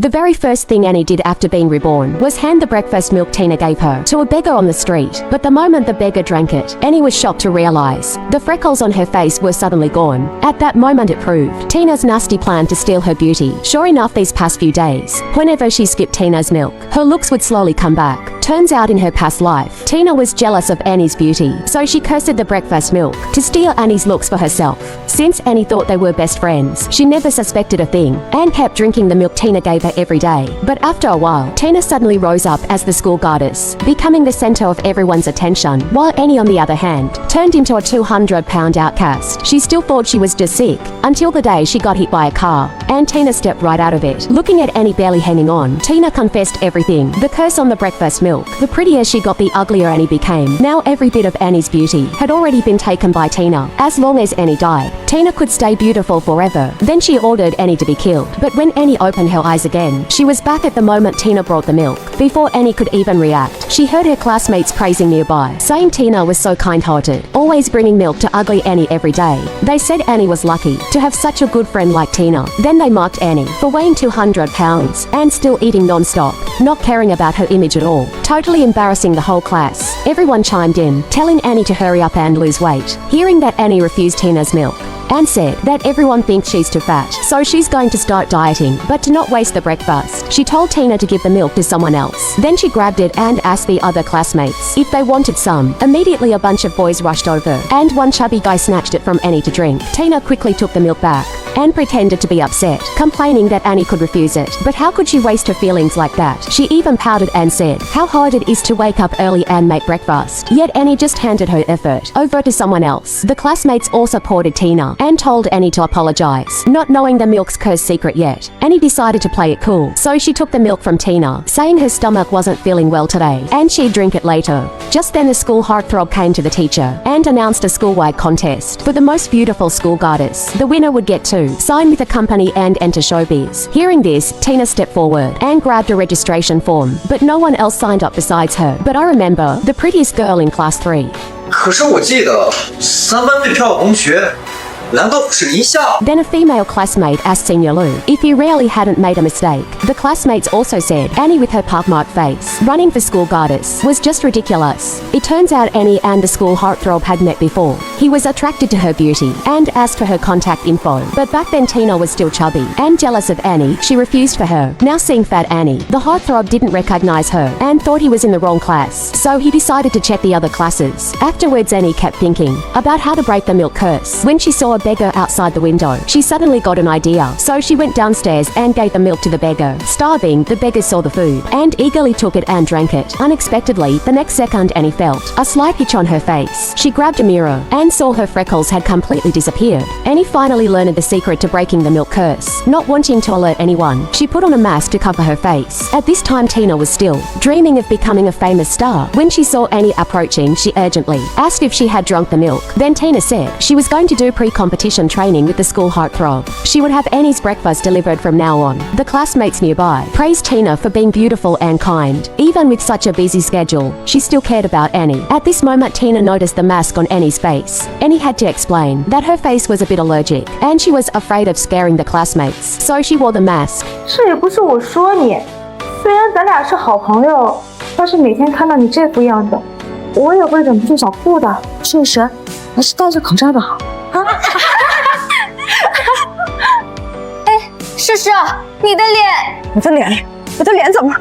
The very first thing Annie did after being reborn was hand the breakfast milk Tina gave her to a beggar on the street. But the moment the beggar drank it, Annie was shocked to realize the freckles on her face were suddenly gone. At that moment it proved Tina's nasty plan to steal her beauty. Sure enough, these past few days, whenever she skipped Tina's milk, her looks would slowly come back. Turns out in her past life, Tina was jealous of Annie's beauty, so she cursed the breakfast milk to steal Annie's looks for herself. Since Annie thought they were best friends, she never suspected a thing and kept drinking the milk Tina gave her every day. But after a while, Tina suddenly rose up as the school goddess, becoming the center of everyone's attention, while Annie, on the other hand, turned into a 200-pound outcast. She still thought she was just sick, until the day she got hit by a car, and Tina stepped right out of it. Looking at Annie barely hanging on, Tina confessed everything. The curse on the breakfast milk. The prettier she got, the uglier Annie became. Now every bit of Annie's beauty had already been taken by Tina. As long as Annie died, Tina could stay beautiful forever. Then she ordered Annie to be killed. But when Annie opened her eyes again, she was back at the moment Tina brought the milk. Before Annie could even react, she heard her classmates praising nearby, saying Tina was so kind-hearted, always bringing milk to ugly Annie every day. They said Annie was lucky to have such a good friend like Tina. Then they mocked Annie for weighing 200 pounds and still eating non-stop, not caring about her image at all, totally embarrassing the whole class. Everyone chimed in, telling Annie to hurry up and lose weight. Hearing that Annie refused Tina's milk, and said that everyone thinks she's too fat, so she's going to start dieting, but to not waste the breakfast. She told Tina to give the milk to someone else. Then she grabbed it and asked the other classmates if they wanted some. Immediately a bunch of boys rushed over, and one chubby guy snatched it from Annie to drink. Tina quickly took the milk back and pretended to be upset, complaining that Annie could refuse it. But how could she waste her feelings like that? She even pouted and said how hard it is to wake up early and make breakfast. Yet Annie just handed her effort over to someone else. The classmates all supported Tina and told Annie to apologize, not knowing the milk's cursed secret yet. Annie decided to play it cool, so she took the milk from Tina, saying her stomach wasn't feeling well today and she'd drink it later. Just then the school heartthrob came to the teacher and announced a school-wide contest for the most beautiful school goddess. The winner would get to sign with a company and enter showbiz. Hearing this, Tina stepped forward and grabbed a registration form, but no one else signed up besides her. But I remember the prettiest girl in class 3. 可是我记得3班最漂亮同学 难道不是林夏？ Then a female classmate asked Senior Lou if he really hadn't made a mistake. The classmates also said Annie with her pockmarked face, running for school goddess, was just ridiculous. It turns out Annie and the school heartthrob had met before. He was attracted to her beauty and asked for her contact info. But back then Tina was still chubby and jealous of Annie. She refused for her. Now seeing fat Annie, the heartthrob didn't recognize her and thought he was in the wrong class. So he decided to check the other classes. Afterwards Annie kept thinking about how to break the milk curse. When she saw a beggar outside the window, she suddenly got an idea. So she went downstairs and gave the milk to the beggar. Starving, the beggar saw the food and eagerly took it and drank it. Unexpectedly, the next second Annie felt a slight hitch on her face. She grabbed a mirror and saw her freckles had completely disappeared. Annie finally learned the secret to breaking the milk curse. Not wanting to alert anyone, she put on a mask to cover her face. At this time Tina was still dreaming of becoming a famous star. When she saw Annie approaching, she urgently asked if she had drunk the milk. Then Tina said she was going to do pre-competition training with the school heartthrob. She would have Annie's breakfast delivered from now on. The classmates nearby praised Tina for being beautiful and kind. Even with such a busy schedule, she still cared about Annie. At this moment Tina noticed the mask on Annie's face. Annie had to explain that her face was a bit allergic and she was afraid of scaring the classmates, so she wore the mask. 这也不是我说你，虽然咱俩是好朋友，但是每天看到你这副样子，我也会忍不住想吐的。确实，还是戴着口罩的好。啊！哎，诗诗，你的脸，我的脸怎么了？